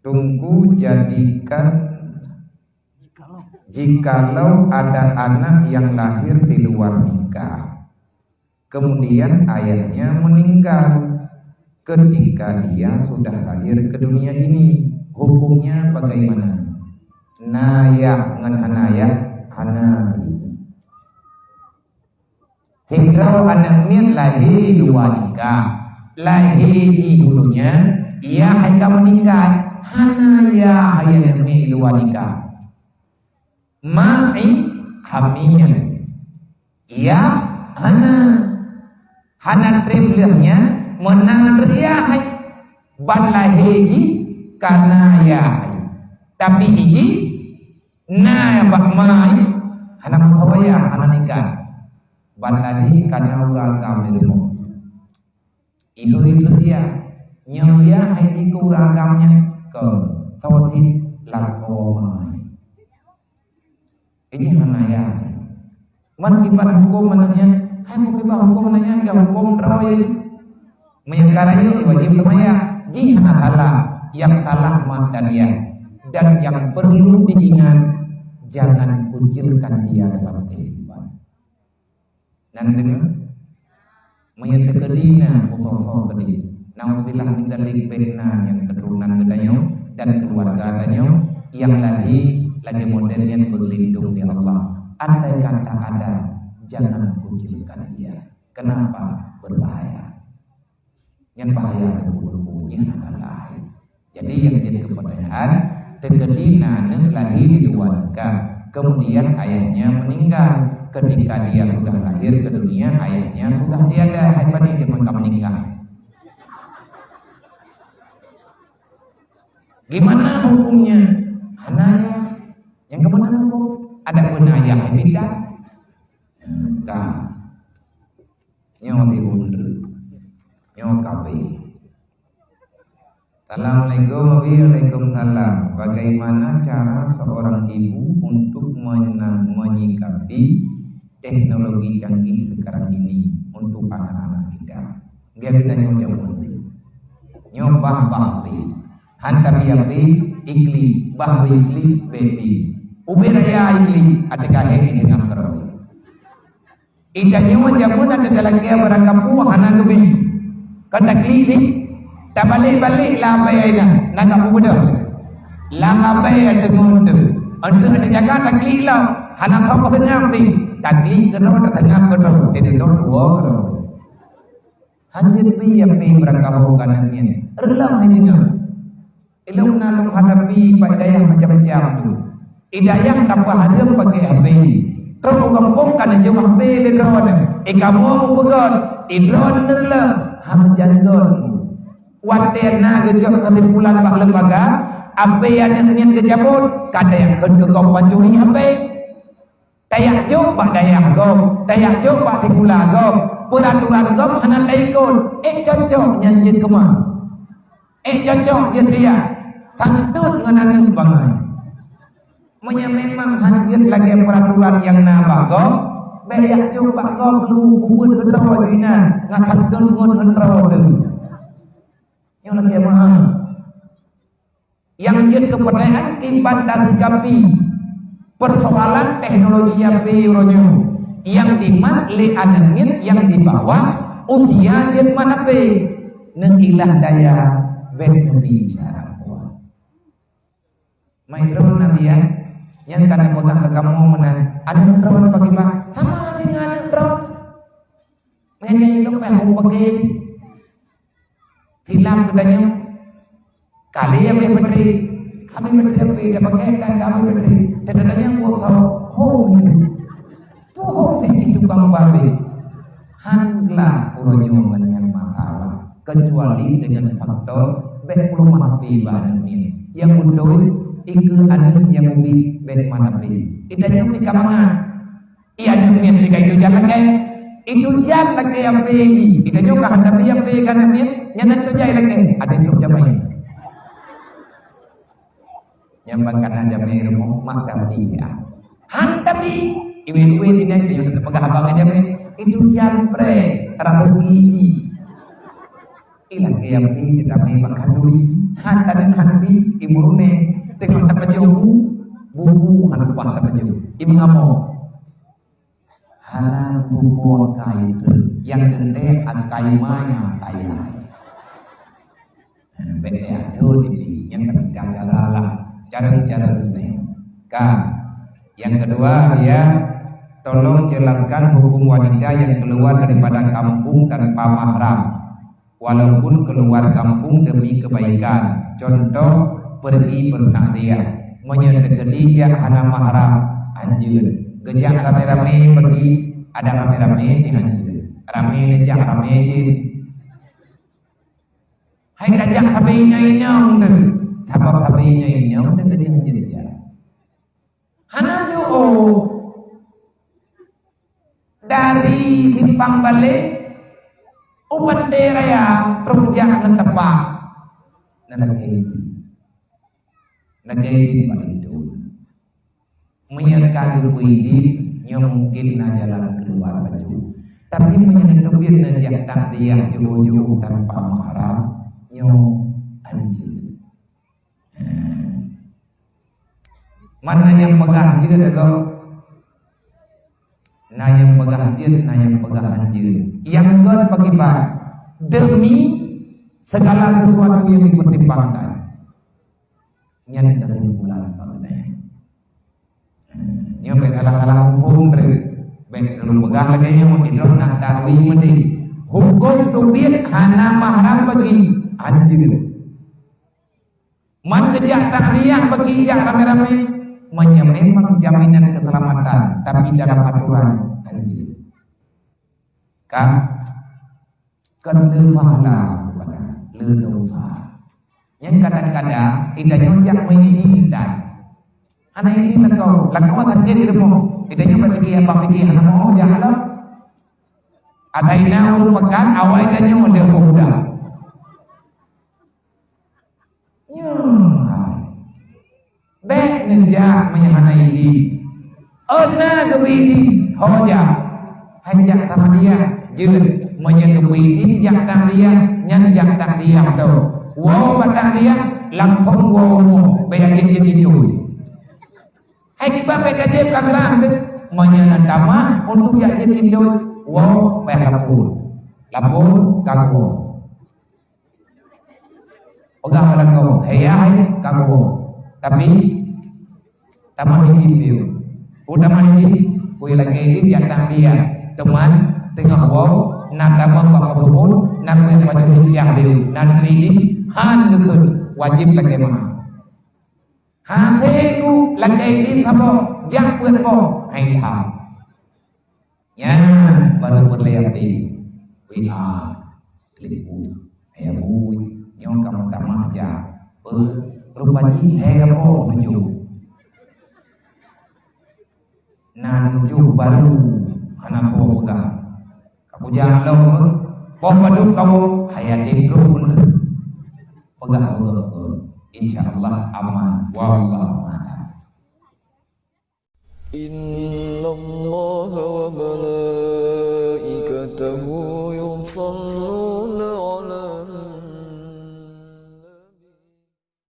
Tunggu jadikan jikalau ada anak yang lahir di luar nikah, kemudian ayahnya meninggal ketika dia sudah lahir ke dunia ini, hukumnya bagaimana? Naya ngan hanaya hanai. Tinggal anaknya lahir di luar nikah, lahir di dulunya, ia hanya meninggal, hanaya hanya di luar nikah. Ma'i hamiyan, ia hana triplehnya menang riahai ban lahiji karena yahai, tapi iji na bak mai hana kawaya hana nikah ban lahi karena uragam ilmu itu dia nyoya hai di uragamnya ke tauhid lakomai. Ini hanaya. Man kibat hukum mananya, hai kibat hukum mananya, enggak hukum terawih. Menyangkaranya wajib semaya. Jihana salah, yang salah mata dia, dan yang perlu diingat, jangan kucilkan dia dalam kehidupan. Dan dengan menyatakannya utosok tadi. Nauzubillah min dzalik benar yang keturunan kedanyo dan keluarga kedanyo yang lagi modelnya berlindung di Allah. Andai kata ada, jangan kucilkan dia. Kenapa? Berbahaya. Yang bahaya berbunyi adalah. Jadi yang jadi kepercayaan tegedina lahir di luar nikah, kemudian ayahnya meninggal. Ketika dia sudah lahir ke dunia, ayahnya sudah tiada. Apa nih dia meninggal? Gimana hukumnya? Hanaya yang kemana hukum? Ada benayah beda. Nah, nyoti undur, nyokabe. Assalamualaikum Waalaikumsalam. Bagaimana cara seorang ibu untuk menyikapi teknologi canggih sekarang ini untuk anak-anak kita? Biar kita nyobah bahwi, hantar yapi ikli bahwi ikli baby. Ubiraya ikli ada kahek ini dengan keroi. Idanya wajahpun ada dalam kia berangkapu hana gebi. Kena klik tak balik-balik lah bayainya. Nangkap mudah. Langap bayai tengun tu. Untuk ada jaga tak klik lah. Hana kau tengah ni. Tak klik kerana tak tengah kerana. Tidak dua kerana. Hanjir pi yang pi berangkapu kanannya. Erlang hanya. Ilmu nalung hadapi daya macam-macam tu. Hidayah tanpa hadam pakai HP. Terus kampung kan jauh HP le drone. Kamu pegon. Drone nerla ham jandon. Watena gejok kelimpulan bak lembaga. HP yang nyen kejabut. Kada yang ke kau pancuri HP. Tayak jok bak dayak gom. Tayak jok bak tikula gom. Peraturan gom hanan daikon. Cocok nyanjit kemah. Cocok dia. Santun ngenani bangai. Memang hanjir lagi peraturan yang nabago, banyak coba kau dulu kubur kedua dina, ngakan dulu kedua dulu. Yang lagi mahal, yang jadi kepercayaan impantasi kapi persoalan teknologi yang bironya, yang dimat le adengit yang di bawah usia jet mana pe, nengilah daya berbicara. Maitron Nabi ya. Yang karena pegang ke kamu menan ada drone bagi pak sama dengan drone menyanyi lu pengen pakai hilang katanya kali yang berdiri kami berdiri dapat pakai dan kami berdiri dan adanya buat home itu tukang babi handlah urunnya dengan masalah kecuali dengan faktor belum badannya yang undur ikut anu yang ubi bek mana beli. Tidaknya ubi kamangan. Iya ada yang beli itu jalan kayak itu jalan lagi yang beli. Tidaknya kah tapi yang beli kan yang nyanan tu jalan lagi. Ada yang jamai. Yang bahkan ada merumah mak tapi ya. Han tapi ibu-ibu ini yang pegang abang aja itu jalan pre ratus gigi. ilang kiampi ditami makandui hanta dan hanbi imurune tengok tak pejobu bubu hanupah tak pejobu imangamo halang tumpon kai yang gede akai maya kaya beda tuh ini yang ketiga cara ini yang kedua ya tolong jelaskan hukum wanita yang keluar daripada kampung tanpa mahram walaupun keluar kampung demi kebaikan, contoh pergi bertakziah menyendiri hana mahram anjur gejak rame-rame pergi ada rame-rame di anjur rame nejak rame jin hai dajak habenya inyong dan sabab habenya inyong dan jadi anjur ya hana jo dari timpang balik ubat raya rujak dan tepak nanti paling itu menyerkan kuidi yang mungkin jalan keluar baju tapi menyentuhin najak takdiah jauh-jauh tanpa mahram yang anjir mana yang pegang juga kau nah yang pegang anjir yang God bagi demi segala sesuatu yang dipertimbangkan nyan dari bulan mengenai yang halang-halang hukum dari baik dulu pegang lagi yang mau tidur nak darwi mending hukum tubir hana mahram bagi anjir man kejak takdiah bagi jak rame-rame memang jaminan keselamatan tapi dalam aturan anjir kan kendefahlah kepada ledofa yang kadang-kadang tidak nyonjak menginginkan anak ini lakau anjir diremo tidak nyonjak pikir anak mau jangan ataina urufakan awai dan nyonjak ledofa Bek nenjak menyahanai ini Ona kebidi Hoja Hanjak sama dia Jilid menyekebidi Jak tak dia Nyanjak tak dia tu Wow batang dia Langsung wow Bayangin jadi itu Hai kita beda jeb kagerang Menyanan damah Untuk jak jadi itu Wow bayang lapur kagu Pegang lagu Hei kagu tapi taman ini udah mandi kue lagi ini jatah dia teman tengah wow nak taman bapak subur nak yang wajib hijau dia nak ini han lekun wajib lagi mah hateku lagi ini thabo jak buat bo hai tham ya baru berliati wina lipu ayamui nyong kamu tamah aja rupanya hebo menuju baru anak kau pegang kamu jangan lho kau baduk kamu hayat dendro pun pegang insyaallah aman wallahu a'lam.